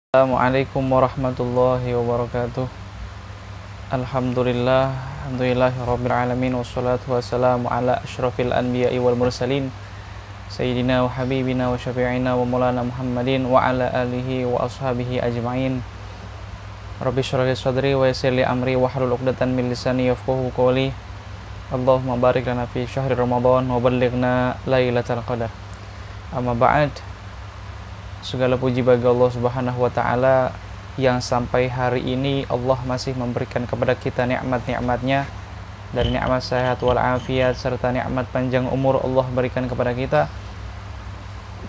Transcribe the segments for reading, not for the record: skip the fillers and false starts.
Assalamualaikum warahmatullahi wabarakatuh. Alhamdulillahirabbil alamin wassalatu wassalamu ala asyrafil anbiya'i wal mursalin sayyidina wa habibina wa syafi'ina wa maulana Muhammadin wa ala alihi wa ashabihi ajma'in. Rabbi shrah li sadri wa yassir li amri wa hlul 'uqdatam min lisani yafqahu qawli. Allahumma barik lana fi syahri Ramadan wa ballighna lailatul qadar. Amma ba'd. Segala puji bagi Allah Subhanahu wa taala yang sampai hari ini Allah masih memberikan kepada kita nikmat-nikmatnya, dari nikmat sehat wal afiat serta nikmat panjang umur Allah berikan kepada kita.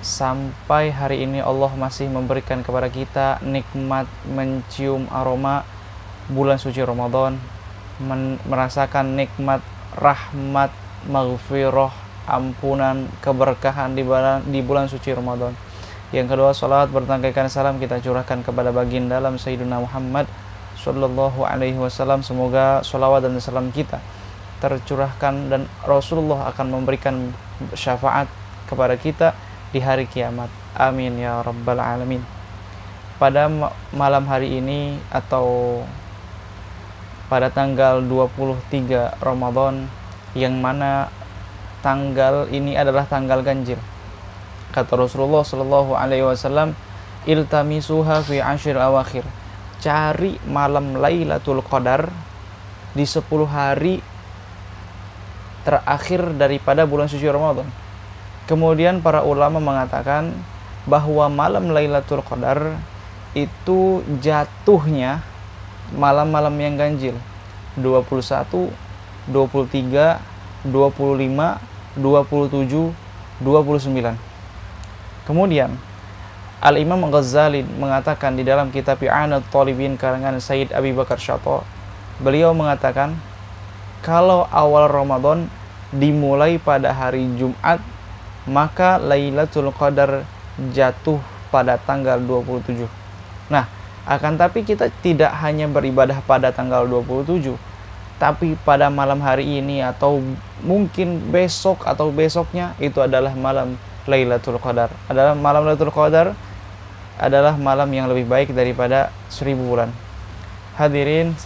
Sampai hari ini Allah masih memberikan kepada kita nikmat mencium aroma bulan suci Ramadan, merasakan nikmat rahmat, maghfirah, ampunan, keberkahan di bulan suci Ramadan. Yang kedua, salat bertangkaikan salam kita curahkan kepada baginda dalam Sayyidina Muhammad sallallahu alaihi wasallam. Semoga salawat dan salam kita tercurahkan dan Rasulullah akan memberikan syafaat kepada kita di hari kiamat. Amin ya rabbal alamin. Pada malam hari ini atau pada tanggal 23 Ramadan, yang mana tanggal ini adalah tanggal ganjil. Kata Rasulullah sallallahu alaihi wasallam, iltamisuha fi ashir awakhir. Cari malam Lailatul Qadar di 10 hari terakhir daripada bulan suci Ramadan. Kemudian para ulama mengatakan bahwa malam Lailatul Qadar itu jatuhnya malam-malam yang ganjil. 21, 23, 25, 27, 29. Kemudian Al-Imam Ghazali mengatakan di dalam kitab I'anat Talibin karangan Sayyid Abi Bakar Syato, beliau mengatakan kalau awal Ramadan dimulai pada hari Jumat, maka Lailatul Qadar jatuh pada tanggal 27. Nah, akan tapi kita tidak hanya beribadah pada tanggal 27, tapi pada malam hari ini atau mungkin besok atau besoknya itu adalah malam Lailatul Qadar. Malam Lailatul Qadar adalah malam yang lebih baik daripada 1000 bulan. Hadirin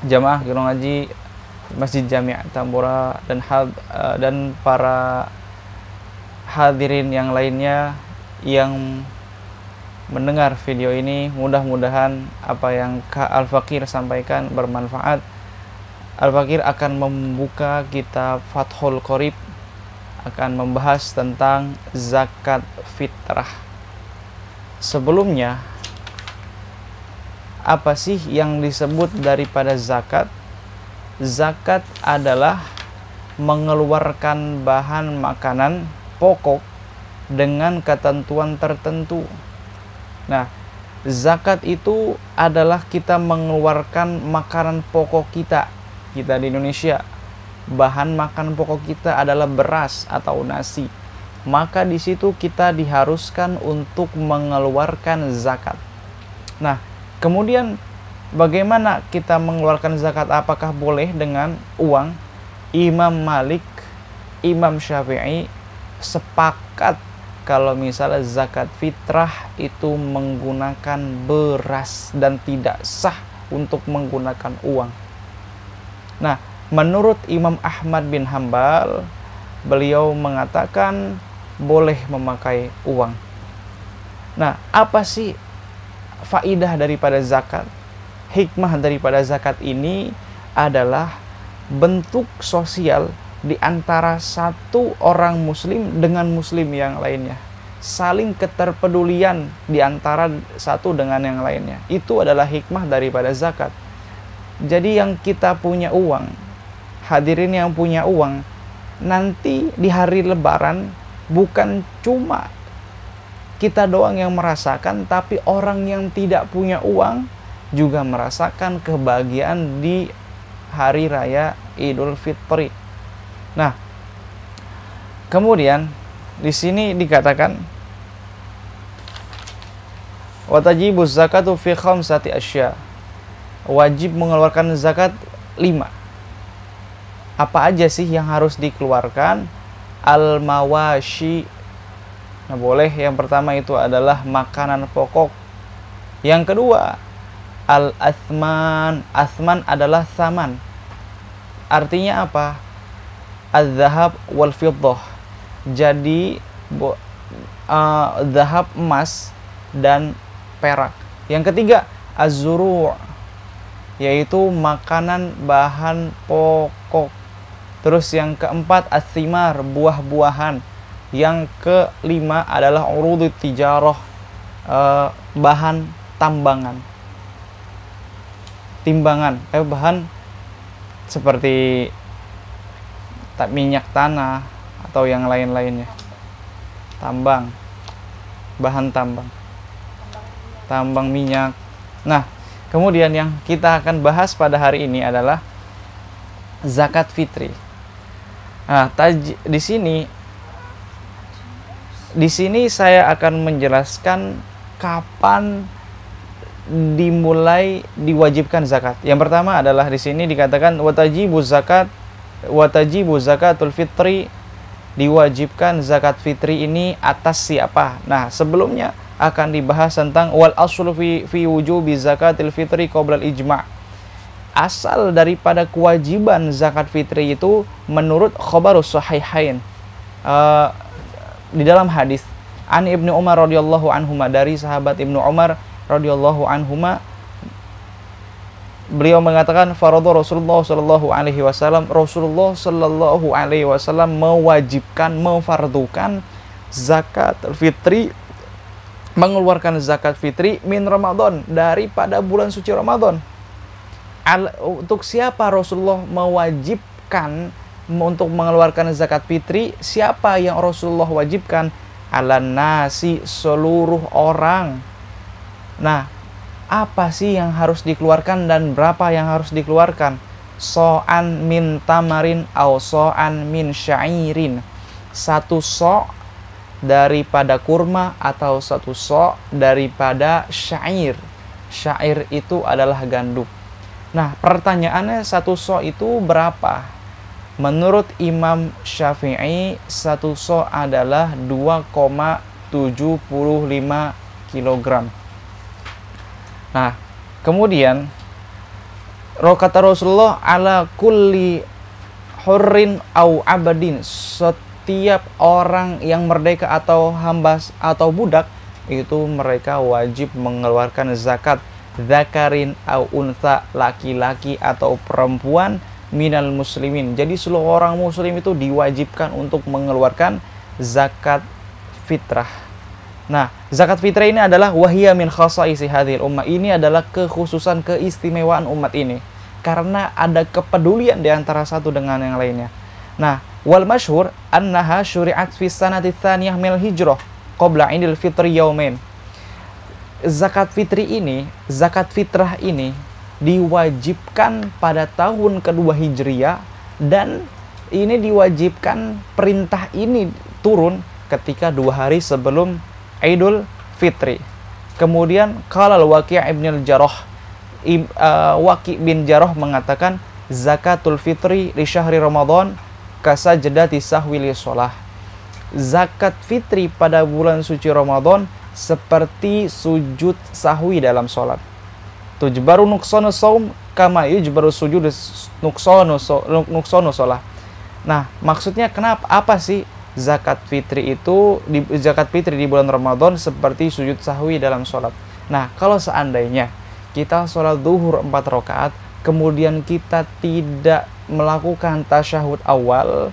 jamaah Gunung Haji Masjid Jami' Tambora dan para hadirin yang lainnya yang mendengar video ini, mudah-mudahan apa yang Kak Al-Fakir sampaikan bermanfaat. Al-Fakir akan membuka kitab Fathul Qorib, akan membahas tentang zakat fitrah. Sebelumnya, apa sih yang disebut daripada zakat? Zakat adalah mengeluarkan bahan makanan pokok dengan ketentuan tertentu. Nah, zakat itu adalah kita mengeluarkan makanan pokok kita di Indonesia. Bahan makan pokok kita adalah beras atau nasi, maka di situ kita diharuskan untuk mengeluarkan zakat. Nah, kemudian bagaimana kita mengeluarkan zakat? Apakah boleh dengan uang? Imam Malik, Imam Syafi'i sepakat kalau misalnya zakat fitrah itu menggunakan beras dan tidak sah untuk menggunakan uang. Nah, menurut Imam Ahmad bin Hambal, beliau mengatakan boleh memakai uang. Nah, apa sih faidah daripada zakat? Hikmah daripada zakat ini adalah bentuk sosial di antara satu orang muslim dengan muslim yang lainnya. Saling keterpedulian di antara satu dengan yang lainnya. Itu adalah hikmah daripada zakat. Jadi yang kita punya uang, hadirin yang punya uang, nanti di hari Lebaran bukan cuma kita doang yang merasakan, tapi orang yang tidak punya uang juga merasakan kebahagiaan di hari raya Idul Fitri. Nah, kemudian di sini dikatakan watajibuz zakatu fi khamsati asya. Wajib mengeluarkan zakat 5. Apa aja sih yang harus dikeluarkan? Al-mawashi. Nah, boleh yang pertama itu adalah makanan pokok Yang kedua, al-athman. Athman adalah saman. Artinya apa? Az-zahab wal fiddah. Jadi zahab, emas, dan perak. Yang ketiga, az-zuru', yaitu makanan bahan pokok. Terus yang keempat, as-thimar, buah-buahan. Yang kelima adalah urudut tijarah, bahan tambangan, timbangan, bahan seperti minyak tanah atau yang lain-lainnya. Tambang, bahan tambang minyak. Nah, kemudian yang kita akan bahas pada hari ini adalah zakat fitri. Nah, di sini saya akan menjelaskan kapan dimulai diwajibkan zakat. Yang pertama adalah di sini dikatakan watajibu zakatul fitri, diwajibkan zakat fitri ini atas siapa. Nah, sebelumnya akan dibahas tentang wal aslu fi wujubi zakatil fitri qabla ijma'. Asal daripada kewajiban zakat fitri itu menurut khabarus sahihain, di dalam hadis an Ibnu Umar radhiyallahu anhuma, dari sahabat Ibnu Umar radhiyallahu anhuma, beliau mengatakan faradha Rasulullah sallallahu alaihi wasallam, Rasulullah sallallahu alaihi wasallam mewajibkan, memfardukan zakat fitri, mengeluarkan zakat fitri min Ramadan, daripada bulan suci Ramadan. Untuk siapa Rasulullah mewajibkan untuk mengeluarkan zakat fitri? Siapa yang Rasulullah wajibkan? Alan nasi, seluruh orang. Nah, apa sih yang harus dikeluarkan dan berapa yang harus dikeluarkan? So'an min tamarin au so'an min syairin. Satu so' daripada kurma atau satu so' daripada syair. Syair itu adalah gandum. Nah, pertanyaannya, satu so' itu berapa? Menurut Imam Syafi'i, satu so' adalah 2,75 kg. Nah, kemudian kata Rasulullah, ala kulli hurrin au abadin, setiap orang yang merdeka atau hamba atau budak, itu mereka wajib mengeluarkan zakat. Zakarin au unsa, laki-laki atau perempuan, minal muslimin. Jadi seluruh orang muslim itu diwajibkan untuk mengeluarkan zakat fitrah. Nah, zakat fitrah ini adalah wahiyya min khasaisi hadhil ummah. Ini adalah kekhususan, keistimewaan umat ini, karena ada kepedulian di antara satu dengan yang lainnya. Nah, wal masyhur annaha syuri'at fi sanati tsaniyah mil hijrah qabla idul fitri yaumain. Zakat fitrah ini diwajibkan pada tahun kedua Hijriyah, dan ini diwajibkan, perintah ini turun ketika 2 hari sebelum Idul Fitri. Kemudian qalal Waqi' ibn Jarrah, Waqi' bin Jarrah mengatakan zakatul fitri li syahri Ramadan kasajdati sahwi li shalah. Zakat fitri pada bulan suci Ramadan seperti sujud sahwi dalam sholat. Tujbaru nuqsanu saum kama yujbaru sujud nuqsanu sholah. Nah, maksudnya kenapa? Apa sih zakat fitri itu? Zakat fitri di bulan Ramadan seperti sujud sahwi dalam sholat. Nah, kalau seandainya kita sholat zuhur 4 rakaat, kemudian kita tidak melakukan tasyahud awal,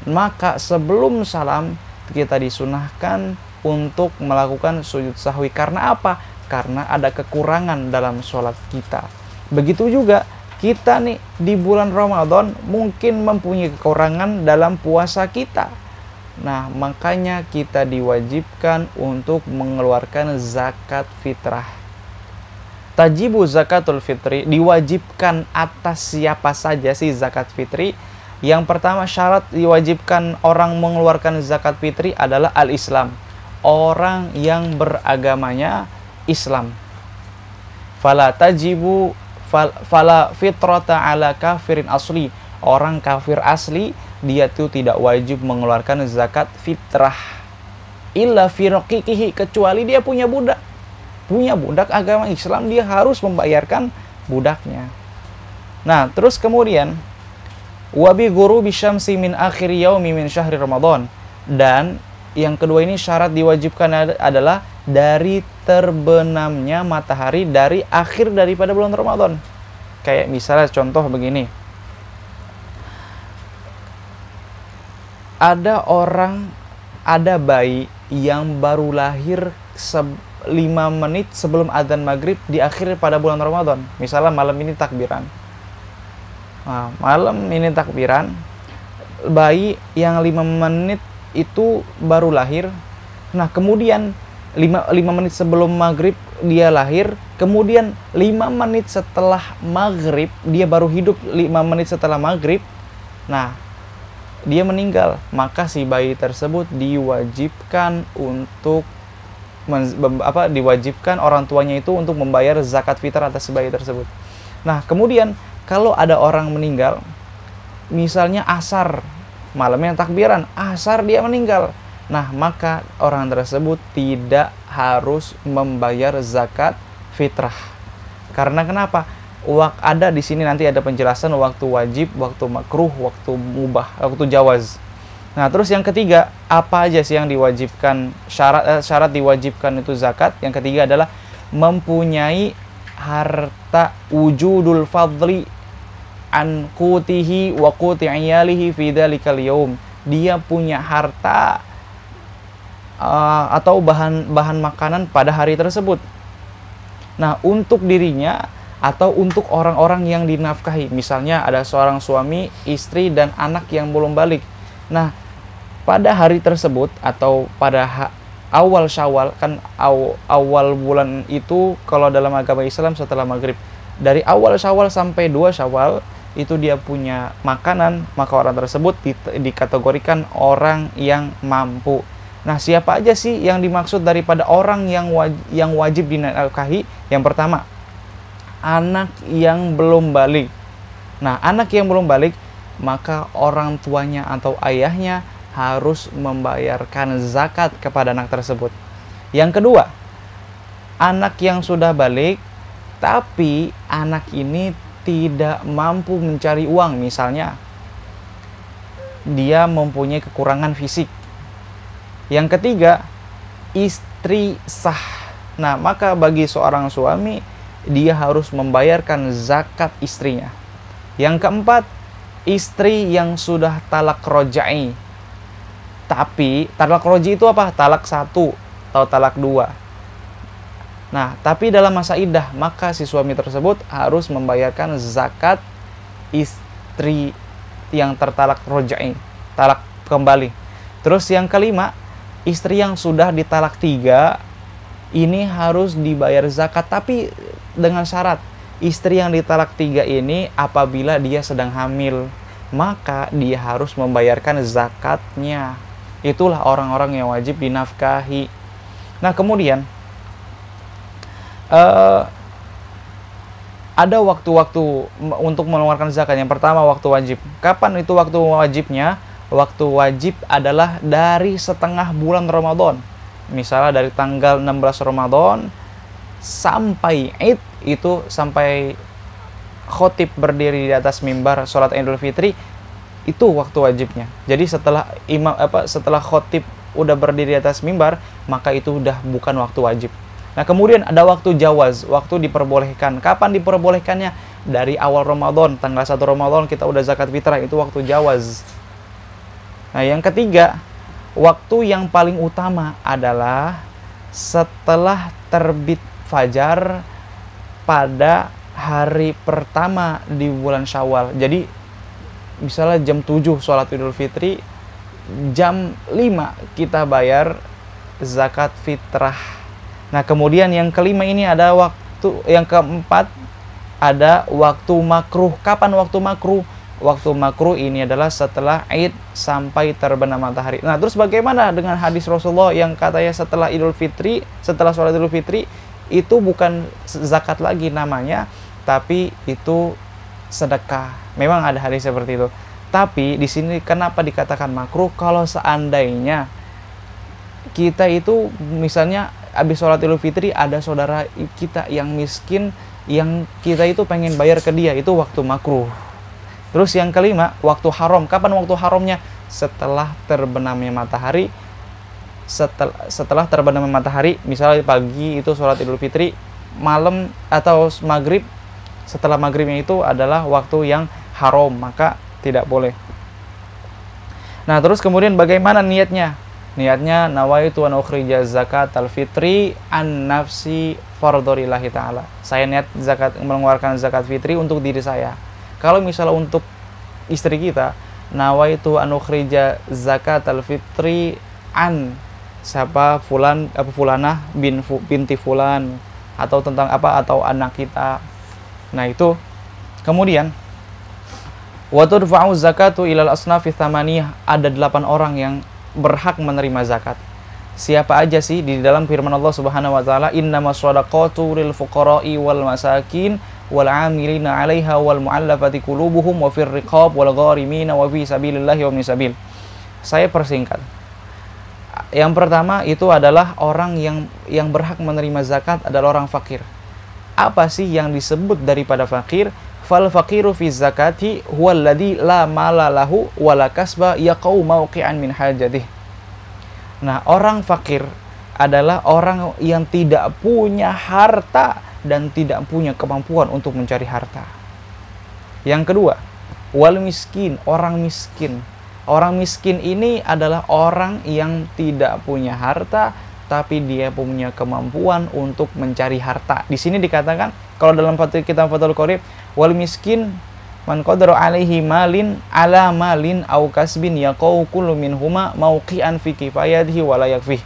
maka sebelum salam kita disunahkan untuk melakukan sujud sahwi. Karena apa? Karena ada kekurangan dalam sholat kita. Begitu juga kita nih di bulan Ramadan mungkin mempunyai kekurangan dalam puasa kita. Nah, makanya kita diwajibkan untuk mengeluarkan zakat fitrah. Tajibu zakatul fitri, diwajibkan atas siapa saja sih zakat fitri? Yang pertama, syarat diwajibkan orang mengeluarkan zakat fitri adalah al-Islam, orang yang beragamanya Islam. Fala fitrata ala kafirin asli, orang kafir asli dia tuh tidak wajib mengeluarkan zakat fitrah. Illa fi raqiqihi, kecuali dia punya budak. punya budak, agama Islam dia harus membayarkan budaknya. Nah, terus kemudian wabi guru bisyamsi min akhir yaumi min syahri Ramadan. Dan yang kedua ini syarat diwajibkan adalah dari terbenamnya matahari dari akhir daripada bulan Ramadan. Kayak misalnya contoh begini. Ada bayi yang baru lahir 5 menit sebelum adzan maghrib di akhir pada bulan Ramadan. Misalnya malam ini takbiran. Nah, malam ini takbiran, bayi yang 5 menit itu baru lahir. Nah, kemudian 5 menit sebelum maghrib dia lahir, kemudian 5 menit setelah maghrib, dia baru hidup 5 menit setelah maghrib. Nah, dia meninggal, maka si bayi tersebut diwajibkan untuk diwajibkan orang tuanya itu untuk membayar zakat fitrah atas bayi tersebut. Nah, kemudian kalau ada orang meninggal, misalnya asar, malamnya takbiran, asar dia meninggal. Nah, maka orang tersebut tidak harus membayar zakat fitrah. Karena kenapa? Ada di sini nanti ada penjelasan waktu wajib, waktu makruh, waktu mubah, waktu jawaz. Nah, terus yang ketiga, apa aja sih yang diwajibkan, syarat diwajibkan itu zakat? Yang ketiga adalah mempunyai harta wujudul fadli an qutihi wa quti iyalihi fi dzalikal yaum. Dia punya harta atau bahan makanan pada hari tersebut. Nah, untuk dirinya atau untuk orang-orang yang dinafkahi. Misalnya ada seorang suami, istri dan anak yang belum balik. Nah, pada hari tersebut atau pada awal Syawal, kan awal bulan itu kalau dalam agama Islam setelah maghrib. Dari awal Syawal sampai 2 Syawal itu dia punya makanan, maka orang tersebut dikategorikan orang yang mampu. Nah, siapa aja sih yang dimaksud daripada orang yang wajib dinafkahi? Yang pertama, anak yang belum balik. Nah, anak yang belum balik, maka orang tuanya atau ayahnya harus membayarkan zakat kepada anak tersebut. Yang kedua, anak yang sudah balik, tapi anak ini tidak mampu mencari uang, misalnya dia mempunyai kekurangan fisik. Yang ketiga, istri sah. Nah, maka bagi seorang suami, dia harus membayarkan zakat istrinya. Yang keempat, istri yang sudah talak roja'i. Tapi talak roja'i itu apa? Talak 1 atau talak 2. Nah, tapi dalam masa iddah, maka si suami tersebut harus membayarkan zakat istri yang tertalak roja'i, talak kembali. Terus yang kelima, istri yang sudah ditalak 3, ini harus dibayar zakat, tapi dengan syarat, istri yang ditalak 3 ini apabila dia sedang hamil, maka dia harus membayarkan zakatnya. Itulah orang-orang yang wajib dinafkahi. Nah, kemudian ada waktu-waktu untuk mengeluarkan zakat. Yang pertama, waktu wajib. Kapan itu waktu wajibnya? Waktu wajib adalah dari setengah bulan Ramadan. Misalnya dari tanggal 16 Ramadan sampai Id, itu sampai khotib berdiri di atas mimbar sholat Idul Fitri, itu waktu wajibnya. Jadi setelah khotib udah berdiri di atas mimbar, maka itu udah bukan waktu wajib. Nah, kemudian ada waktu jawaz, waktu diperbolehkan. Kapan diperbolehkannya? Dari awal Ramadan, tanggal 1 Ramadan kita udah zakat fitrah, itu waktu jawaz. Nah, yang ketiga, waktu yang paling utama adalah setelah terbit fajar pada hari pertama di bulan Syawal. Jadi, misalnya jam 7 sholat Idul Fitri, jam 5 kita bayar zakat fitrah. Nah, kemudian yang kelima ini ada yang keempat ada waktu makruh. Kapan waktu makruh? Waktu makruh ini adalah setelah Id sampai terbenam matahari. Nah, terus bagaimana dengan hadis Rasulullah yang katanya setelah sholat Idul Fitri itu bukan zakat lagi namanya, tapi itu sedekah. Memang ada hadis seperti itu. Tapi di sini kenapa dikatakan makruh? Kalau seandainya kita itu misalnya habis sholat Idul Fitri ada saudara kita yang miskin, yang kita itu pengen bayar ke dia, itu waktu makruh. Terus yang kelima, waktu haram. Kapan waktu haramnya? Setelah terbenamnya matahari. Setelah terbenamnya matahari, misalnya pagi itu sholat Idul Fitri, malam atau maghrib, setelah maghribnya itu adalah waktu yang haram, maka tidak boleh. Nah, terus kemudian bagaimana niatnya? Niatnya nawaitu an ukhrija zakat al-fitri an nafsi fardhorillahi ta'ala. Saya niat mengeluarkan zakat fitri untuk diri saya. Kalau misalnya untuk istri kita, nawaitu an ukhrija zakat al-fitri an siapa fulanah binti fulan, atau tentang apa, atau anak kita. Nah, itu kemudian wa tudfa'u zakatu ilal asnafi tsamaniyah, ada 8 orang yang berhak menerima zakat. Siapa aja sih? Di dalam firman Allah Subhanahu wa taala, innamas shadaqatu lil fuqara'i wal masakin wal 'amilina 'alaiha wal mu'allafati qulubuhum wa fir riqab wal gharimina wa fi sabilillahi wa sabil. Saya persingkat. Yang pertama itu adalah orang yang berhak menerima zakat adalah orang fakir. Apa sih yang disebut daripada fakir? Fal faqiru fi zakati huwal ladzi la mala lahu wa la kasba yaqau mauqi'an min hajatih. Nah, orang fakir adalah orang yang tidak punya harta dan tidak punya kemampuan untuk mencari harta. Yang kedua, wal miskin, orang miskin. Orang miskin ini adalah orang yang tidak punya harta tapi dia punya kemampuan untuk mencari harta. Di sini dikatakan kalau dalam kitab Fathul Qorib, wal miskin man qadara alaihi malin ala malin au kasbin yaqau kullu minhuma mauqi'an fi kifayatihi wa la yakfih.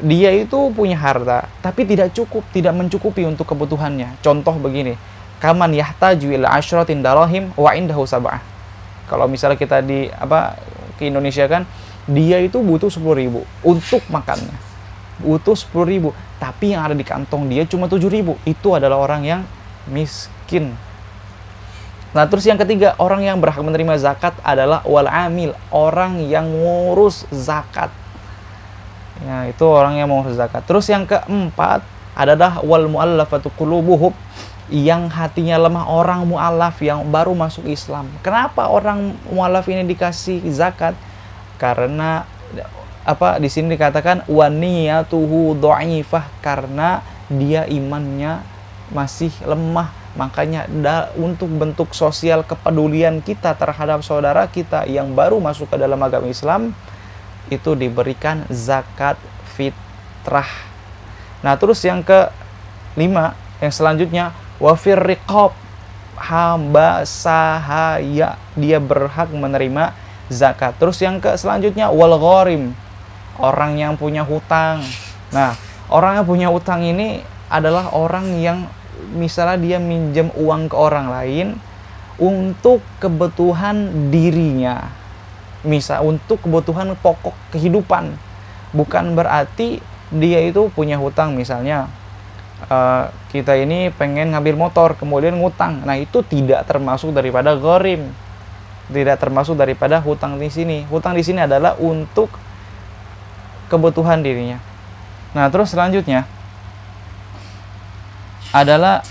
Dia itu punya harta tapi tidak mencukupi untuk kebutuhannya. Contoh begini, kaman yahtaju ila asyratin darahim wa indahu sab'ah. Kalau misalnya kita ke Indonesia kan, dia itu butuh 10.000 untuk makannya. Butuh 10.000, tapi yang ada di kantong dia cuma 7.000. Itu adalah orang yang miskin. Nah, terus yang ketiga, orang yang berhak menerima zakat adalah wal amil, orang yang ngurus zakat. Ya, itu orang yang mengurus zakat. Terus yang keempat adalah wal mu'allafatu qulubuhum, yang hatinya lemah, orang mu'allaf yang baru masuk Islam. Kenapa orang mu'allaf ini dikasih zakat? Karena di sini dikatakan wa niyatuhu dhaifah, karena dia imannya masih lemah. Makanya untuk bentuk sosial kepedulian kita terhadap saudara kita yang baru masuk ke dalam agama Islam, itu diberikan zakat fitrah. Nah, terus yang kelima, yang selanjutnya, wa fir riqab, hamba sahaya, dia berhak menerima zakat. Terus yang selanjutnya, wal gharim, orang yang punya hutang. Nah, orang yang punya hutang ini adalah orang yang misalnya dia minjem uang ke orang lain untuk kebutuhan dirinya, misal untuk kebutuhan pokok kehidupan. Bukan berarti dia itu punya hutang. Misalnya kita ini pengen ngambil motor kemudian ngutang, nah itu tidak termasuk daripada gharim, tidak termasuk daripada hutang di sini. Hutang di sini adalah untuk kebutuhan dirinya. Nah, terus selanjutnya adalah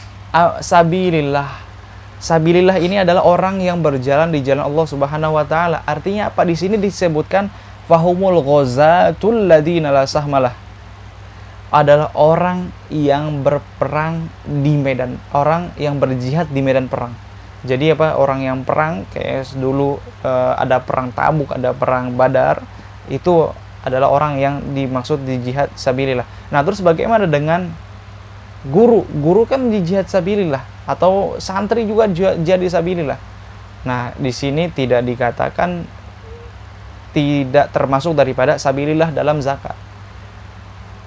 sabilillah. Sabilillah ini adalah orang yang berjalan di jalan Allah Subhanahu wa taala. Artinya apa? Di sini disebutkan fahumul ghazatul ladzina la sahmalah. Adalah orang yang berperang di medan, orang yang berjihad di medan perang. Jadi orang yang perang kayak dulu ada perang Tabuk, ada perang Badar, itu adalah orang yang dimaksud di jihad sabilillah. Nah, terus bagaimana dengan guru? Guru kan di jihad sabilillah, atau santri juga jadi sabilillah. Nah, di sini tidak dikatakan, tidak termasuk daripada sabilillah dalam zakat.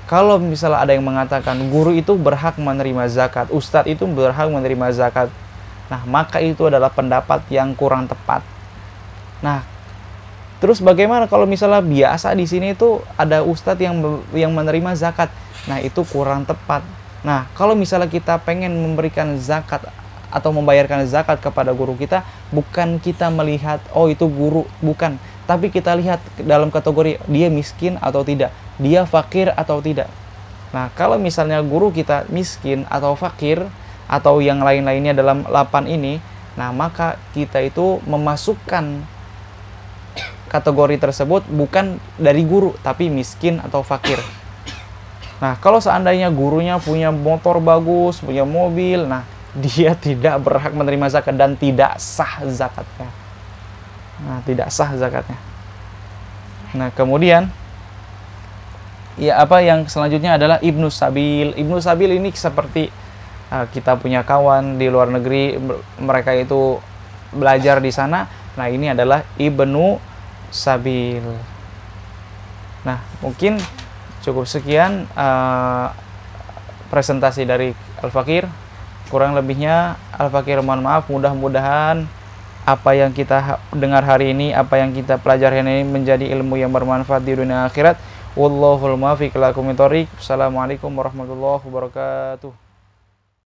Kalau misalnya ada yang mengatakan guru itu berhak menerima zakat, ustadz itu berhak menerima zakat, nah maka itu adalah pendapat yang kurang tepat. Nah, terus bagaimana kalau misalnya biasa di sini itu ada ustadz yang menerima zakat? Nah, itu kurang tepat. Nah, kalau misalnya kita pengen memberikan zakat atau membayarkan zakat kepada guru kita, bukan kita melihat oh itu guru, bukan, tapi kita lihat dalam kategori dia miskin atau tidak, dia fakir atau tidak. Nah, kalau misalnya guru kita miskin atau fakir atau yang lain-lainnya dalam 8 ini, nah maka kita itu memasukkan kategori tersebut bukan dari guru, tapi miskin atau fakir. Nah, kalau seandainya gurunya punya motor bagus, punya mobil, nah dia tidak berhak menerima zakat dan tidak sah zakatnya. Nah, tidak sah zakatnya. Nah, kemudian ya apa yang selanjutnya adalah Ibnu Sabil. Ibnu Sabil ini seperti kita punya kawan di luar negeri, mereka itu belajar di sana. Nah, ini adalah Ibnu Sabil. Nah, mungkin cukup sekian presentasi dari Al-Fakir. Kurang lebihnya Al-Fakir mohon maaf. Mudah-mudahan apa yang kita dengar hari ini, apa yang kita pelajari hari ini menjadi ilmu yang bermanfaat di dunia akhirat. Wallahul muwaffiq ila aqwamit thoriq. Assalamualaikum warahmatullahi wabarakatuh.